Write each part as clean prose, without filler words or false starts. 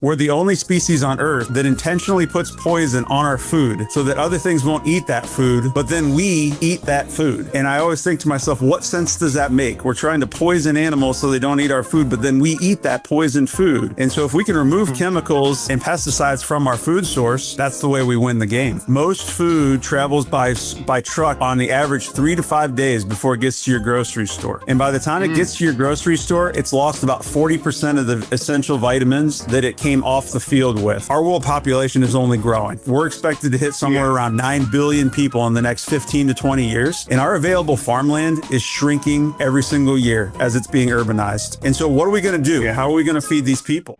We're the only species on Earth that intentionally puts poison on our food so that other things won't eat that food, but then we eat that food. And I always think to myself, what sense does that make? We're trying to poison animals so they don't eat our food, but then we eat that poisoned food. And so if we can remove chemicals and pesticides from our food source, that's the way we win the game. Most food travels by truck on the average 3 to 5 days before it gets to your grocery store. And by the time it gets to your grocery store, it's lost about 40% of the essential vitamins that it came off the field with. Our world population is only growing. We're expected to hit somewhere around 9 billion people in the next 15 to 20 years. And our available farmland is shrinking every single year as it's being urbanized. And so what are we going to do? How are we going to feed these people?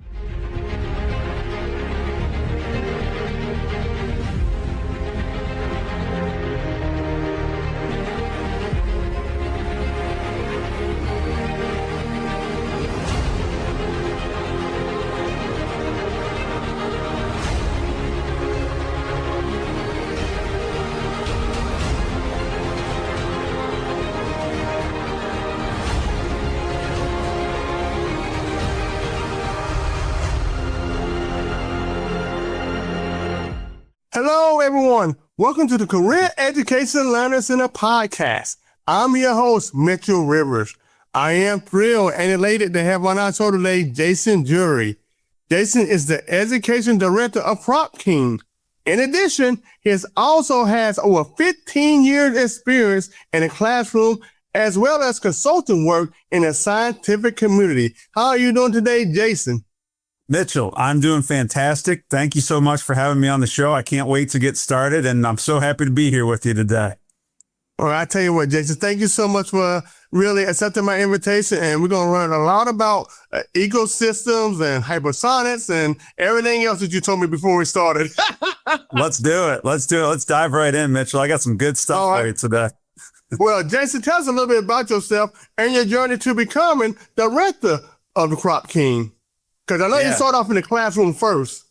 Hello, everyone. Welcome to the Career Education Learning Center podcast. I'm your host, Mitchell Rivers. I am thrilled and elated to have on our show today, Jason Jury. Jason is the Education Director of Crop King. In addition, he also has over 15 years experience in the classroom as well as consulting work in the scientific community. How are you doing today, Jason? Mitchell, I'm doing fantastic. Thank you so much for having me on the show. I can't wait to get started, and I'm so happy to be here with you today. All right, I tell you what, Jason, thank you so much for really accepting my invitation, and we're going to learn a lot about ecosystems and hydroponics and everything else that you told me before we started. Let's do it. Let's dive right in, Mitchell. I got some good stuff for you today. Well, Jason, tell us a little bit about yourself and your journey to becoming director of the Crop King. Because I know you started off in the classroom first.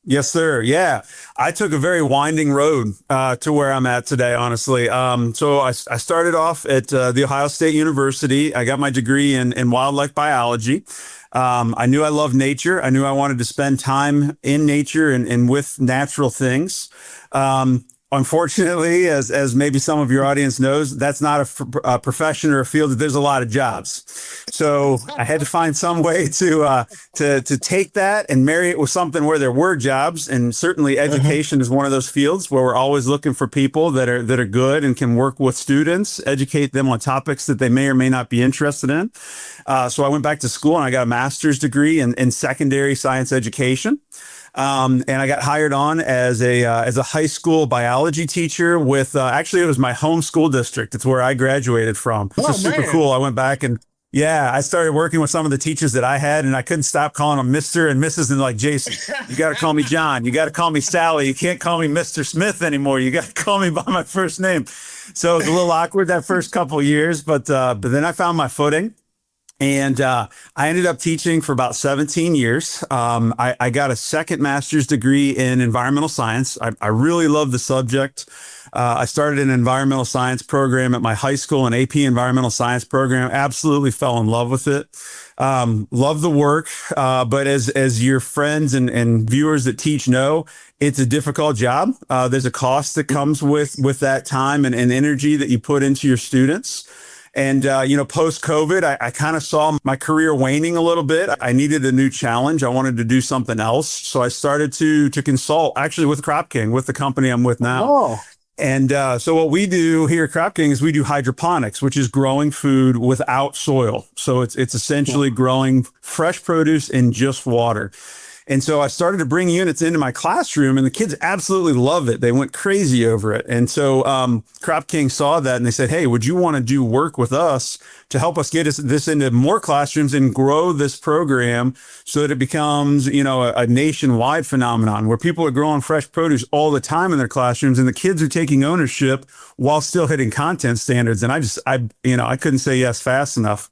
Yes, sir. Yeah. I took a very winding road to where I'm at today, honestly. So I started off at the Ohio State University. I got my degree in wildlife biology. I knew I loved nature. I knew I wanted to spend time in nature and with natural things. Unfortunately, as maybe some of your audience knows, that's not a profession or a field that there's a lot of jobs. So I had to find some way to take that and marry it with something where there were jobs. And certainly education is one of those fields where we're always looking for people that are good and can work with students, educate them on topics that they may or may not be interested in. So I went back to school and I got a master's degree in secondary science education. And I got hired on as a high school biology teacher with, actually it was my home school district. It's where I graduated from. It's super cool. I went back and I started working with some of the teachers that I had, and I couldn't stop calling them Mr. and Mrs. and like, Jason, you got to call me John. You got to call me Sally. You can't call me Mr. Smith anymore. You got to call me by my first name. So it was a little awkward that first couple of years, but then I found my footing. And I ended up teaching for about 17 years. I got a second master's degree in environmental science. I really love the subject. I started an environmental science program at my high school, an AP environmental science program. Absolutely fell in love with it. Love the work. But as your friends and viewers that teach know, it's a difficult job. There's a cost that comes with that time and energy that you put into your students. And, post-COVID, I kind of saw my career waning a little bit. I needed a new challenge. I wanted to do something else. So I started to consult actually with Crop King, with the company I'm with now. Oh. And so what we do here at Crop King is we do hydroponics, which is growing food without soil. So it's essentially growing fresh produce in just water. And so I started to bring units into my classroom, and the kids absolutely love it. They went crazy over it. And so Crop King saw that, and they said, hey, would you want to do work with us to help us get this into more classrooms and grow this program so that it becomes, a nationwide phenomenon where people are growing fresh produce all the time in their classrooms, and the kids are taking ownership while still hitting content standards. And I couldn't say yes fast enough.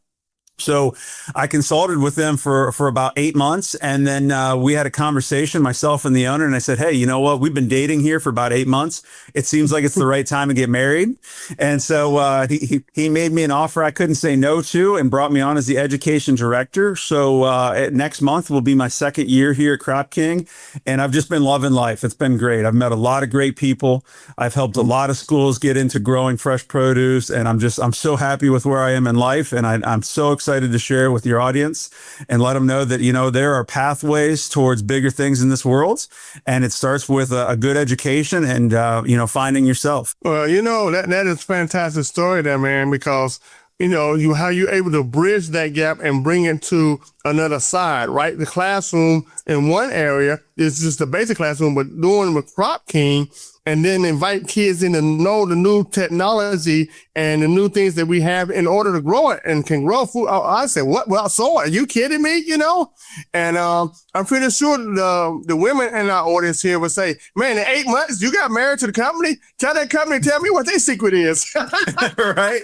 So I consulted with them for about 8 months. And then we had a conversation, myself and the owner. And I said, hey, you know what? We've been dating here for about 8 months. It seems like it's the right time to get married. And so he made me an offer I couldn't say no to and brought me on as the education director. So next month will be my second year here at Crop King. And I've just been loving life. It's been great. I've met a lot of great people. I've helped a lot of schools get into growing fresh produce. And I'm so happy with where I am in life. And I'm so excited to share with your audience and let them know that, you know, there are pathways towards bigger things in this world. And it starts with a good education and, you know, finding yourself. Well, you know, that is a fantastic story there, man, because, you know, how you're able to bridge that gap and bring it to another side, right? The classroom in one area is just the basic classroom, but doing with Crop King, and then invite kids in to know the new technology and the new things that we have in order to grow it and can grow food. I said, what? Well, so are you kidding me? You know? And I'm pretty sure the women in our audience here would say, man, in 8 months, you got married to the company? Tell that company, tell me what their secret is. Right?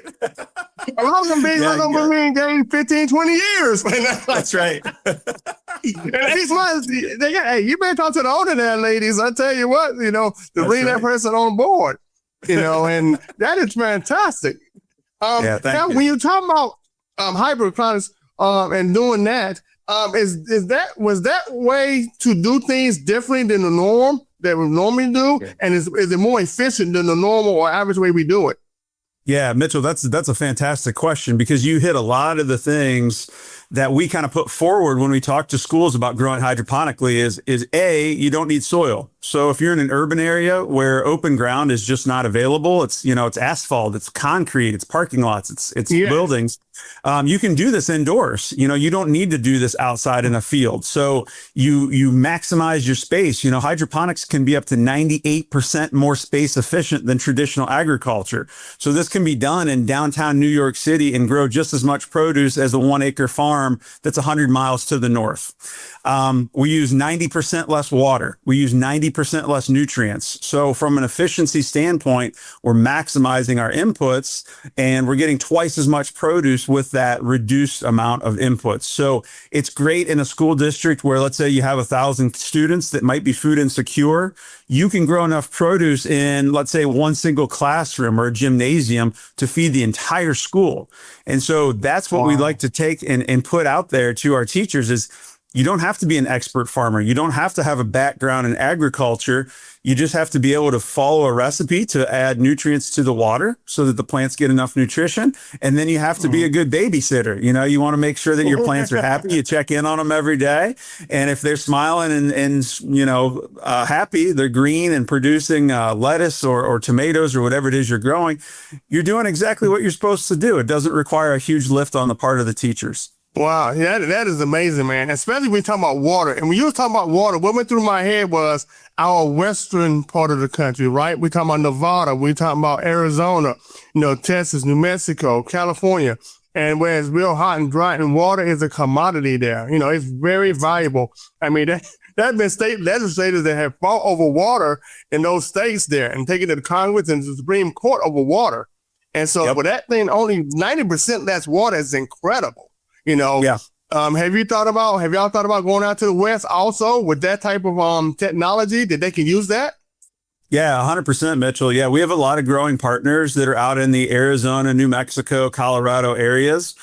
A lot of them being getting 15, 20 years. That's right. And 8 months, hey, you better talk to the owner there, ladies. I tell you what, you know, to bring that person on board, you know, and that is fantastic. Thank you. When you talk about hydroponics and doing that, was that way to do things differently than the norm that we normally do? Yeah. And is it more efficient than the normal or average way we do it? Yeah, Mitchell, that's a fantastic question because you hit a lot of the things that we kind of put forward when we talk to schools about growing hydroponically is A, you don't need soil. So if you're in an urban area where open ground is just not available, it's, you know, it's asphalt, it's concrete, it's parking lots, it's buildings. You can do this indoors. You know, you don't need to do this outside in a field. So you maximize your space. You know, hydroponics can be up to 98% more space efficient than traditional agriculture. So this can be done in downtown New York City and grow just as much produce as a 1 acre farm that's 100 miles to the north. We use 90% less water. We use 90% less nutrients. So from an efficiency standpoint, we're maximizing our inputs and we're getting twice as much produce with that reduced amount of inputs. So it's great in a school district where, let's say you have 1,000 students that might be food insecure. You can grow enough produce in, let's say, one single classroom or a gymnasium to feed the entire school. And so that's what we like to take and put out there to our teachers is, you don't have to be an expert farmer. You don't have to have a background in agriculture. You just have to be able to follow a recipe to add nutrients to the water so that the plants get enough nutrition. And then you have to be a good babysitter. You know, you want to make sure that your plants are happy. You check in on them every day. And if they're smiling and you know, happy, they're green and producing lettuce or tomatoes or whatever it is you're growing, you're doing exactly what you're supposed to do. It doesn't require a huge lift on the part of the teachers. Wow, that is amazing, man. Especially when you talk about water. And when you were talking about water, what went through my head was our western part of the country, right? We talking about Nevada, we talking about Arizona, you know, Texas, New Mexico, California, and where it's real hot and dry, and water is a commodity there. You know, it's very valuable. I mean, there have been state legislators that have fought over water in those states there and taken it to Congress and the Supreme Court over water. And so for that thing, only 90% less water is incredible. You know, have y'all thought about going out to the West also with that type of technology that they can use that? Yeah, 100%, Mitchell. Yeah, we have a lot of growing partners that are out in the Arizona, New Mexico, Colorado areas.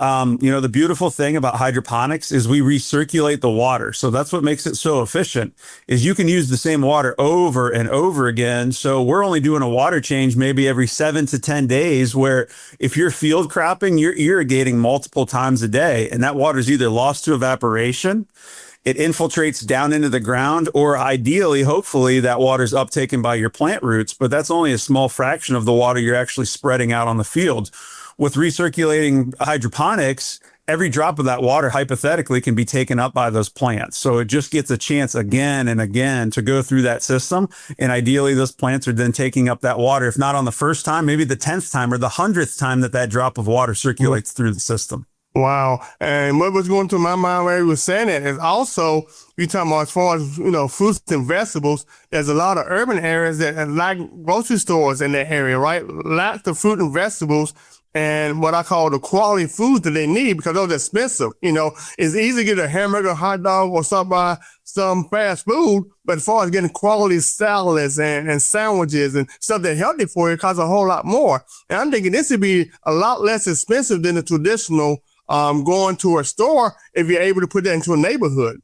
You know, the beautiful thing about hydroponics is we recirculate the water. So that's what makes it so efficient is you can use the same water over and over again. So we're only doing a water change maybe every 7 to 10 days, where if you're field cropping, you're irrigating multiple times a day, and that water is either lost to evaporation, it infiltrates down into the ground, or ideally, hopefully, that water is uptaken by your plant roots. But that's only a small fraction of the water you're actually spreading out on the field. With recirculating hydroponics, every drop of that water hypothetically can be taken up by those plants. So it just gets a chance again and again to go through that system. And ideally, those plants are then taking up that water, if not on the first time, maybe the 10th time or the 100th time that drop of water circulates through the system. Wow. And what was going through my mind where he was saying that is also, you talking about as far as, you know, fruits and vegetables, there's a lot of urban areas that lack grocery stores in that area, right? Lots of fruit and vegetables. and what I call the quality foods that they need because those are expensive. It's easy to get a hamburger, hot dog, or some fast food, but as far as getting quality salads and sandwiches and stuff that's healthy for you, it costs a whole lot more. And I'm thinking this would be a lot less expensive than the traditional going to a store if you're able to put that into a neighborhood.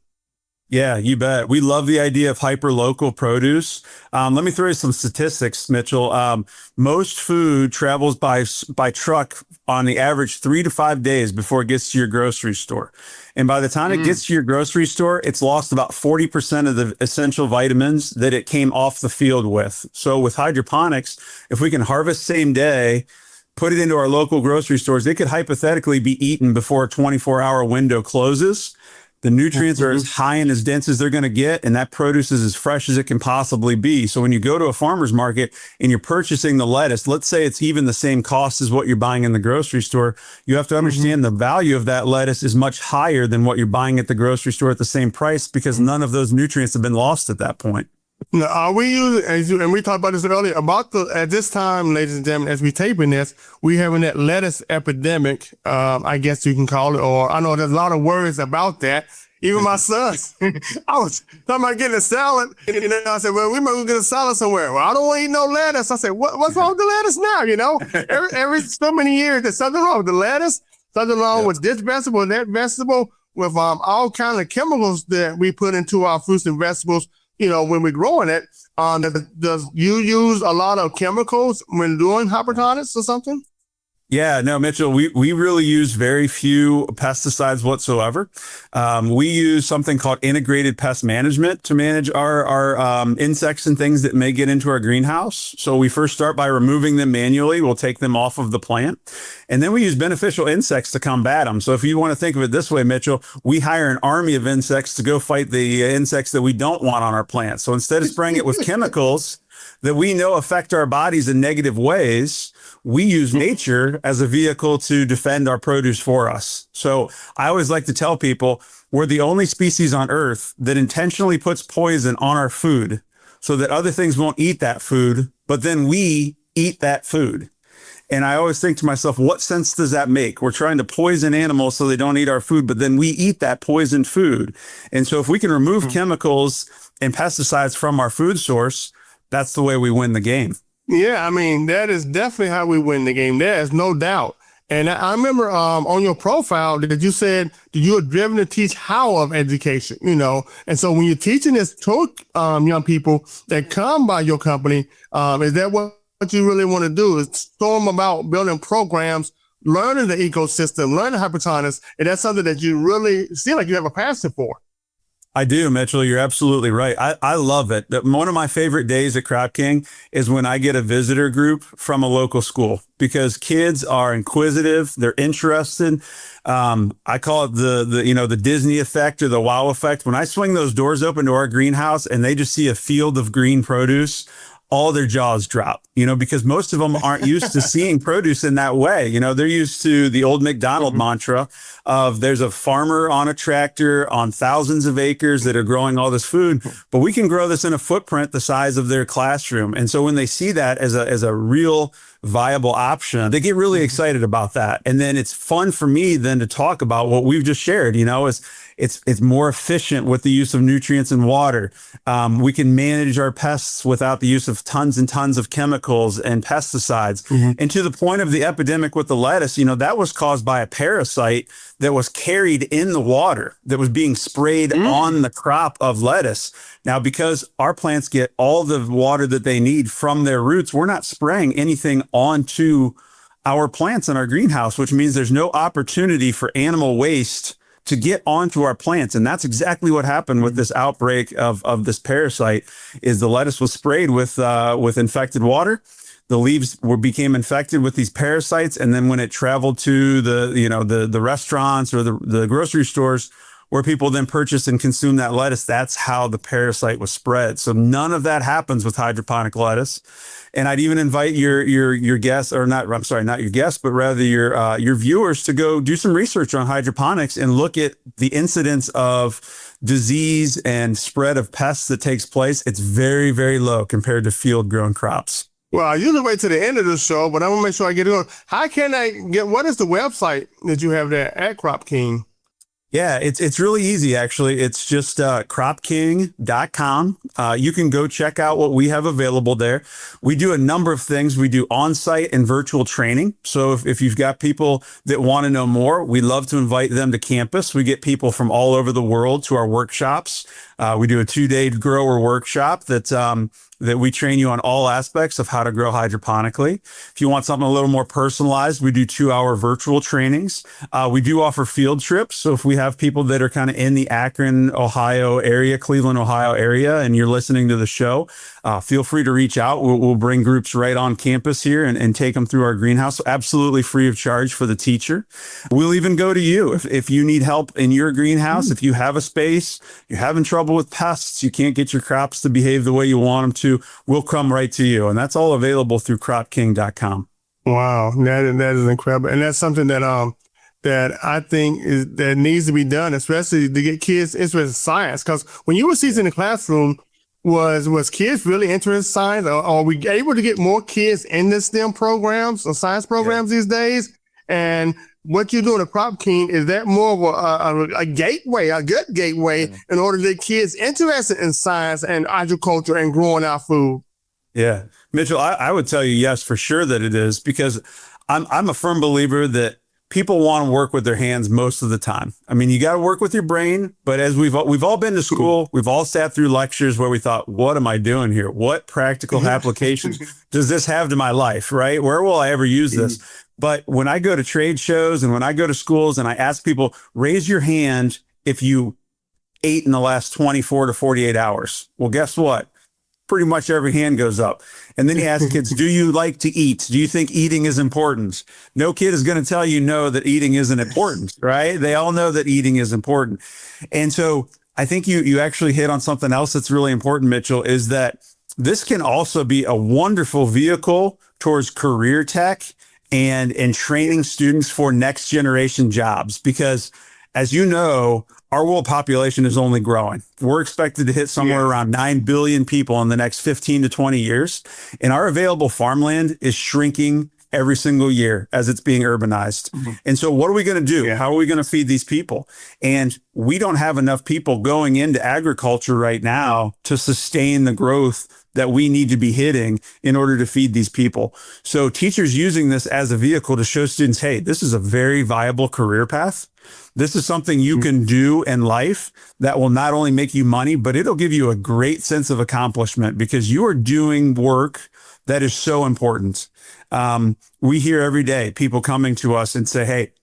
Yeah, you bet. We love the idea of hyper local produce. Let me throw you some statistics, Mitchell. Most food travels by truck on the average 3 to 5 days before it gets to your grocery store. And by the time it gets to your grocery store, it's lost about 40% of the essential vitamins that it came off the field with. So with hydroponics, if we can harvest same day, put it into our local grocery stores, it could hypothetically be eaten before a 24-hour window closes. The nutrients are as high and as dense as they're going to get, and that produce is as fresh as it can possibly be. So when you go to a farmer's market and you're purchasing the lettuce, let's say it's even the same cost as what you're buying in the grocery store, you have to understand the value of that lettuce is much higher than what you're buying at the grocery store at the same price because none of those nutrients have been lost at that point. Now, are we using, and we talked about this earlier, at this time, ladies and gentlemen, as we taping this, we having that lettuce epidemic, I guess you can call it, or I know there's a lot of words about that. Even my sons, I was talking about getting a salad, and I said, well, we might get a salad somewhere. Well, I don't want to eat no lettuce. I said, what's wrong with the lettuce now? Every so many years, there's something wrong with the lettuce, something wrong with this vegetable, that vegetable, with all kinds of chemicals that we put into our fruits and vegetables. When we're growing it, does you use a lot of chemicals when doing hydroponics or something? Yeah, no, Mitchell, we really use very few pesticides whatsoever. We use something called integrated pest management to manage our insects and things that may get into our greenhouse. So we first start by removing them manually. We'll take them off of the plant. And then we use beneficial insects to combat them. So if you want to think of it this way, Mitchell, we hire an army of insects to go fight the insects that we don't want on our plants. So instead of spraying it with chemicals that we know affect our bodies in negative ways, we use nature as a vehicle to defend our produce for us. So I always like to tell people we're the only species on Earth that intentionally puts poison on our food so that other things won't eat that food, but then we eat that food. And I always think to myself, what sense does that make? We're trying to poison animals so they don't eat our food, but then we eat that poisoned food. And so if we can remove chemicals and pesticides from our food source, that's the way we win the game. Yeah, I mean, that is definitely how we win the game. There is no doubt. And I remember on your profile that you said that you were driven to teach how of education, And so when you're teaching this to young people that come by your company, is that what you really want to do? Is show them about building programs, learning the ecosystem, learning hydroponics, and that's something that you really feel like you have a passion for? I do, Mitchell. You're absolutely right. I love it. One of my favorite days at Crop King is when I get a visitor group from a local school because kids are inquisitive. They're interested. I call it the Disney effect or the wow effect. When I swing those doors open to our greenhouse and they just see a field of green produce, all their jaws drop, because most of them aren't used to seeing produce in that way. They're used to the old McDonald mantra of there's a farmer on a tractor on thousands of acres that are growing all this food, but we can grow this in a footprint the size of their classroom. And so when they see that as a real viable option, they get really excited about that. And then it's fun for me then to talk about what we've just shared, it's more efficient with the use of nutrients and water. We can manage our pests without the use of tons and tons of chemicals and pesticides. And to the point of the epidemic with the lettuce, that was caused by a parasite that was carried in the water that was being sprayed on the crop of lettuce. Now, because our plants get all the water that they need from their roots, we're not spraying anything onto our plants in our greenhouse, which means there's no opportunity for animal waste to get onto our plants. And that's exactly what happened with this outbreak of this parasite. Is the lettuce was sprayed with infected water. The leaves became infected with these parasites. And then when it traveled to the restaurants or the grocery stores where people then purchase and consume that lettuce, that's how the parasite was spread. So none of that happens with hydroponic lettuce. And I'd even invite your guests, or not, I'm sorry, not your guests, but rather your viewers to go do some research on hydroponics and look at the incidence of disease and spread of pests that takes place. It's very, very low compared to field grown crops. Well, I usually wait to the end of the show, but I'm gonna make sure I get it on. How can I get? What is the website that you have there at Crop King? Yeah, it's really easy, actually. It's just cropking.com. You can go check out what we have available there. We do a number of things. We do on-site and virtual training. So if you've got people that want to know more, we love to invite them to campus. We get people from all over the world to our workshops. We do a 2-day grower workshop that we train you on all aspects of how to grow hydroponically. If you want something a little more personalized, we do 2-hour virtual trainings. We do offer field trips. So if we have people that are kind of in the Akron, Ohio area, Cleveland, Ohio area, and you're listening to the show, feel free to reach out. We'll bring groups right on campus here and take them through our greenhouse, absolutely free of charge for the teacher. We'll even go to you if you need help in your greenhouse. If you have a space, you're having trouble with pests, you can't get your crops to behave the way you want them to, we'll come right to you. And that's all available through cropking.com. Wow, that is incredible, and that's something that I think that needs to be done, especially to get kids interested in science. Because when you were teaching in the classroom, was kids really interested in science? Or are we able to get more kids in the STEM programs or science programs these days? And what you're doing at Crop King, is that more of a gateway, a good gateway, in order to get kids interested in science and agriculture and growing our food? Yeah, Mitchell, I would tell you yes, for sure that it is, because I'm a firm believer that people want to work with their hands most of the time. I mean, you got to work with your brain, but as we've all been to school, we've all sat through lectures where we thought, what am I doing here? What practical applications does this have to my life, right? Where will I ever use this? But when I go to trade shows and when I go to schools and I ask people, raise your hand if you ate in the last 24 to 48 hours. Well, guess what? Pretty much every hand goes up. And then you ask kids, do you like to eat? Do you think eating is important? No kid is going to tell you no, that eating isn't important, right? They all know that eating is important. And so I think you actually hit on something else that's really important, Mitchell, is that this can also be a wonderful vehicle towards career tech and training students for next generation jobs. Because as you know, our world population is only growing. We're expected to hit somewhere around 9 billion people in the next 15 to 20 years. And our available farmland is shrinking every single year as it's being urbanized. And so what are we going to do? How are we going to feed these people? And we don't have enough people going into agriculture right now to sustain the growth that we need to be hitting in order to feed these people. So teachers using this as a vehicle to show students, hey, this is a very viable career path. This is something you can do in life that will not only make you money, but it'll give you a great sense of accomplishment because you are doing work that is so important. We hear every day people coming to us and say, hey,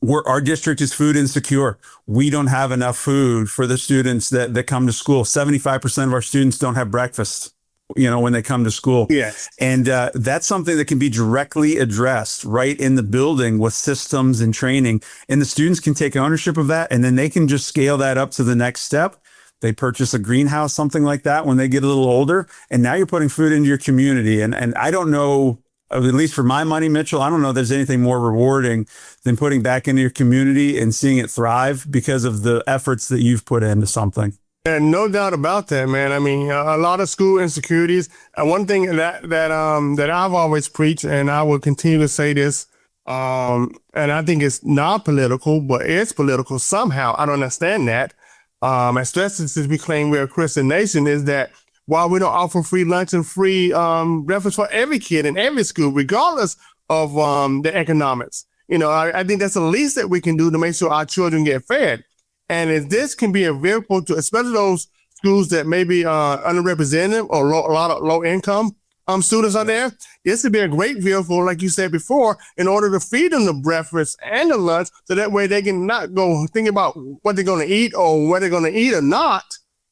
our district is food insecure. We don't have enough food for the students that come to school. 75% of our students don't have breakfast, when they come to school. Yes. And that's something that can be directly addressed right in the building with systems and training. And the students can take ownership of that, and then they can just scale that up to the next step. They purchase a greenhouse, something like that, when they get a little older. And now you're putting food into your community. And I don't know, at least for my money, Mitchell, I don't know if there's anything more rewarding than putting back into your community and seeing it thrive because of the efforts that you've put into something. And no doubt about that, man. I mean, a lot of school insecurities. And one thing that I've always preached, and I will continue to say this, and I think it's not political, but it's political somehow. I don't understand that. Especially since we claim we're a Christian nation, is that while we don't offer free lunch and free breakfast for every kid in every school, regardless of the economics, I think that's the least that we can do to make sure our children get fed. And if this can be a vehicle to, especially those schools that may be underrepresented or a lot of low income students out there, this would be a great vehicle, like you said before, in order to feed them the breakfast and the lunch, so that way they can not go think about what they're going to eat or what they're going to eat or not,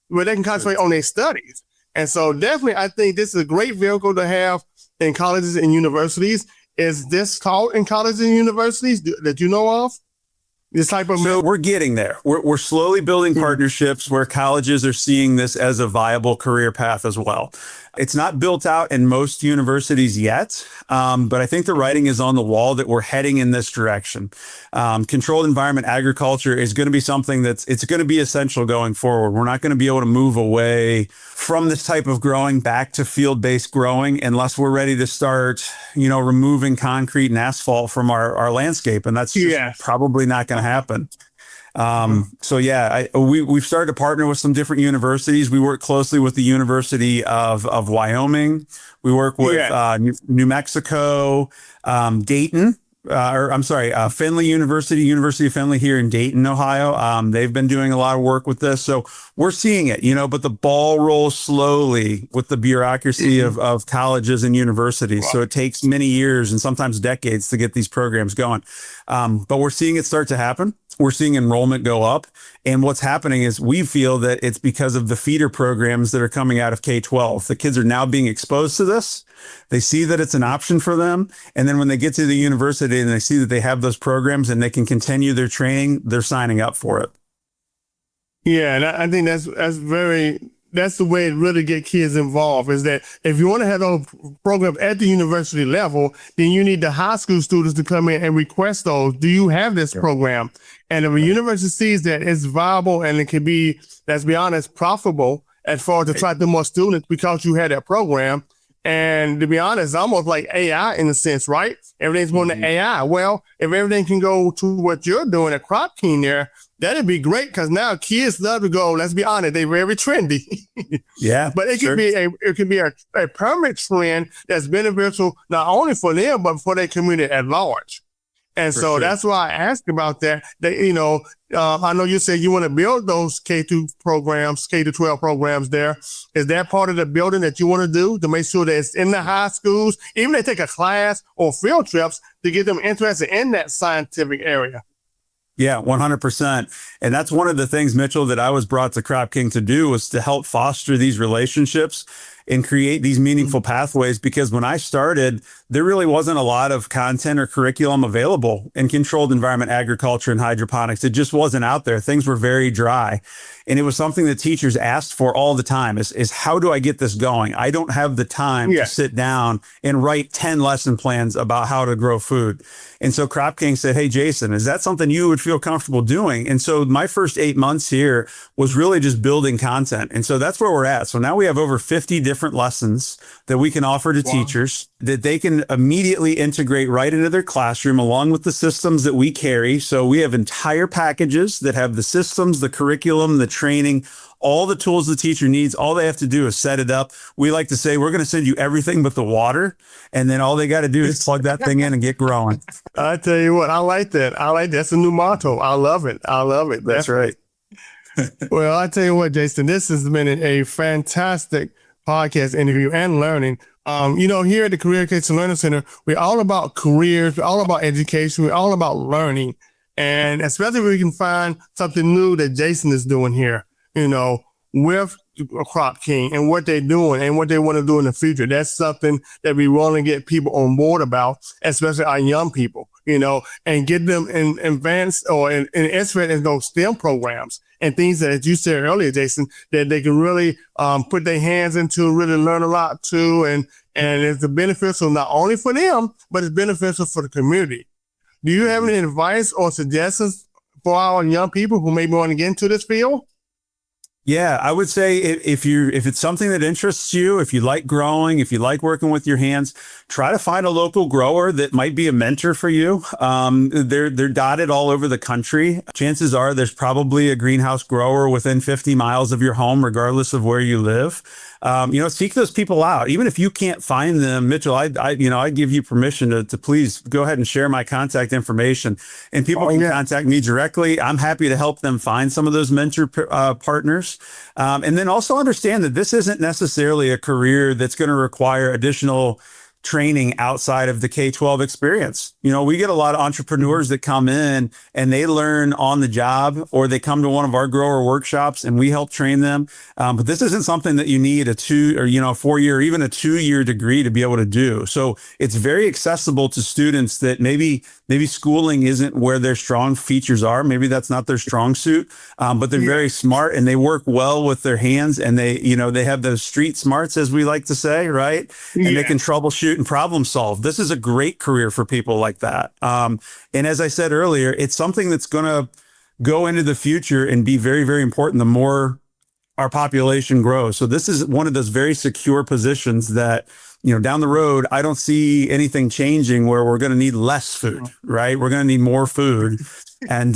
where they can concentrate on their studies. And so definitely, I think this is a great vehicle to have in colleges and universities. Is this taught in colleges and universities that you know of? This type of So we're getting there. We're slowly building partnerships where colleges are seeing this as a viable career path as well. It's not built out in most universities yet, but I think the writing is on the wall that we're heading in this direction. Controlled environment agriculture is going to be something it's going to be essential going forward. We're not going to be able to move away from this type of growing back to field-based growing unless we're ready to start, removing concrete and asphalt from our landscape. And that's just probably not going to happen. So yeah, we've started to partner with some different universities. We work closely with the University of Wyoming. We work with New Mexico, Dayton. Findlay University of Findlay here in Dayton, Ohio. They've been doing a lot of work with this. So we're seeing it, but the ball rolls slowly with the bureaucracy of colleges and universities. So it takes many years and sometimes decades to get these programs going. But we're seeing it start to happen. We're seeing enrollment go up. And what's happening is we feel that it's because of the feeder programs that are coming out of K-12. The kids are now being exposed to this. They see that it's an option for them. And then when they get to the university and they see that they have those programs and they can continue their training, they're signing up for it. Yeah, and I think that's the way to really get kids involved, is that if you want to have those programs at the university level, then you need the high school students to come in and request those. Do you have this program? And if a university sees that it's viable and it can be, let's be honest, profitable as far as to attract the more students because you had that program. And to be honest, it's almost like AI in a sense, right? Everything's going to AI. Well, if everything can go to what you're doing at Crop King there, that'd be great, because now kids love to go. Let's be honest, they're very trendy. Yeah, but it can be a permanent trend that's beneficial not only for them but for their community at large. And so that's why I asked about that. I know you said you want to build those K-12 programs there. Is that part of the building that you want to do to make sure that it's in the high schools, even if they take a class or field trips, to get them interested in that scientific area? Yeah, 100%. And that's one of the things, Mitchell, that I was brought to Crop King to do, was to help foster these relationships and create these meaningful pathways. Because when I started, there really wasn't a lot of content or curriculum available in controlled environment agriculture and hydroponics. It just wasn't out there. Things were very dry. And it was something that teachers asked for all the time is how do I get this going? I don't have the time to sit down and write 10 lesson plans about how to grow food. And so Crop King said, hey, Jason, is that something you would feel comfortable doing? And so my first 8 months here was really just building content. And so that's where we're at. So now we have over 50 different lessons that we can offer to teachers that they can immediately integrate right into their classroom along with the systems that we carry. So we have entire packages that have the systems, the curriculum, the training, all the tools the teacher needs. All they have to do is set it up. We like to say, we're going to send you everything but the water. And then all they got to do is plug that thing in and get growing. I tell you what, I like that. That's a new motto. I love it. That's right. Well, I tell you what, Jason, this has been a fantastic podcast interview and learning. Here at the Career Education Learning Center, we're all about careers. We're all about education. We're all about learning. And especially if we can find something new that Jason is doing here, with Crop King and what they're doing and what they want to do in the future. That's something that we want to get people on board about, especially our young people, and get them in advanced or in interested in those STEM programs and things that, as you said earlier, Jason, that they can really put their hands into, really learn a lot too. And it's beneficial not only for them, but it's beneficial for the community. Do you have any advice or suggestions for our young people who maybe want to get into this field? Yeah, I would say if it's something that interests you, if you like growing, if you like working with your hands, try to find a local grower that might be a mentor for you. They're dotted all over the country. Chances are there's probably a greenhouse grower within 50 miles of your home, regardless of where you live. Seek those people out. Even if you can't find them, Mitchell, I give you permission to please go ahead and share my contact information, and people can contact me directly. I'm happy to help them find some of those mentor partners. And then also understand that this isn't necessarily a career that's going to require additional training outside of the K-12 experience. You know, we get a lot of entrepreneurs that come in and they learn on the job, or they come to one of our grower workshops and we help train them. But this isn't something that you need a 4-year or even a 2-year degree to be able to do. So it's very accessible to students that maybe schooling isn't where their strong features are. Maybe that's not their strong suit, but they're very smart and they work well with their hands, and they have those street smarts, as we like to say, right? And they can troubleshoot and problem solve. This is a great career for people like that. And as I said earlier, it's something that's going to go into the future and be very, very important the more our population grows. So this is one of those very secure positions that, down the road, I don't see anything changing where we're going to need less food, right? We're going to need more food. And,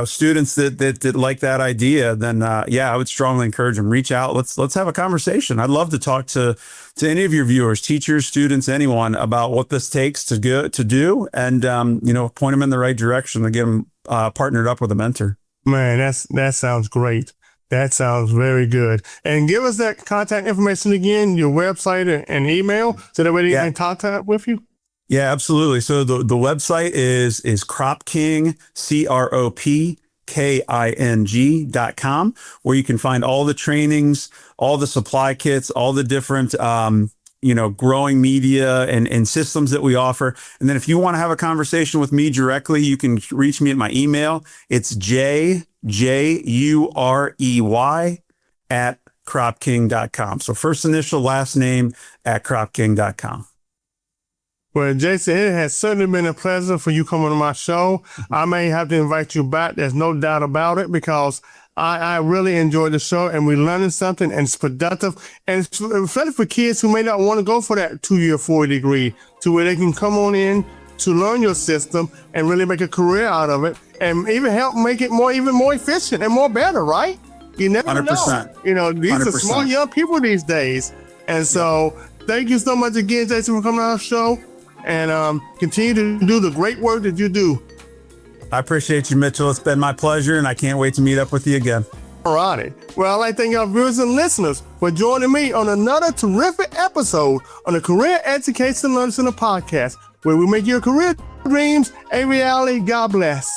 students that like that idea, then, I would strongly encourage them, reach out. Let's have a conversation. I'd love to talk to any of your viewers, teachers, students, anyone, about what this takes to do and, point them in the right direction to get them partnered up with a mentor. Man, that sounds great. That sounds very good. And give us that contact information again, your website and email, so that way they can contact with you. Yeah, absolutely. So the website is CropKing, CropKing.com, where you can find all the trainings, all the supply kits, all the different, growing media and systems that we offer. And then if you want to have a conversation with me directly, you can reach me at my email. It's JUREY@CropKing.com. So first initial, last name @CropKing.com. Well, Jason, it has certainly been a pleasure for you coming on my show. I may have to invite you back. There's no doubt about it, because I really enjoyed the show, and we're learning something, and it's productive. And it's reflective for kids who may not want to go for that 2-year, 4 degree, to where they can come on in to learn your system and really make a career out of it, and even help make it even more efficient and more better, right? You never 100%. know. These 100%. Are smart young people these days. And so thank you so much again, Jason, for coming on our show, and continue to do the great work that you do. I appreciate you, Mitchell. It's been my pleasure, and I can't wait to meet up with you again. All righty. Well, I'd like to thank our viewers and listeners for joining me on another terrific episode on the Career Education Learning Center podcast, where we make your career dreams a reality. God bless.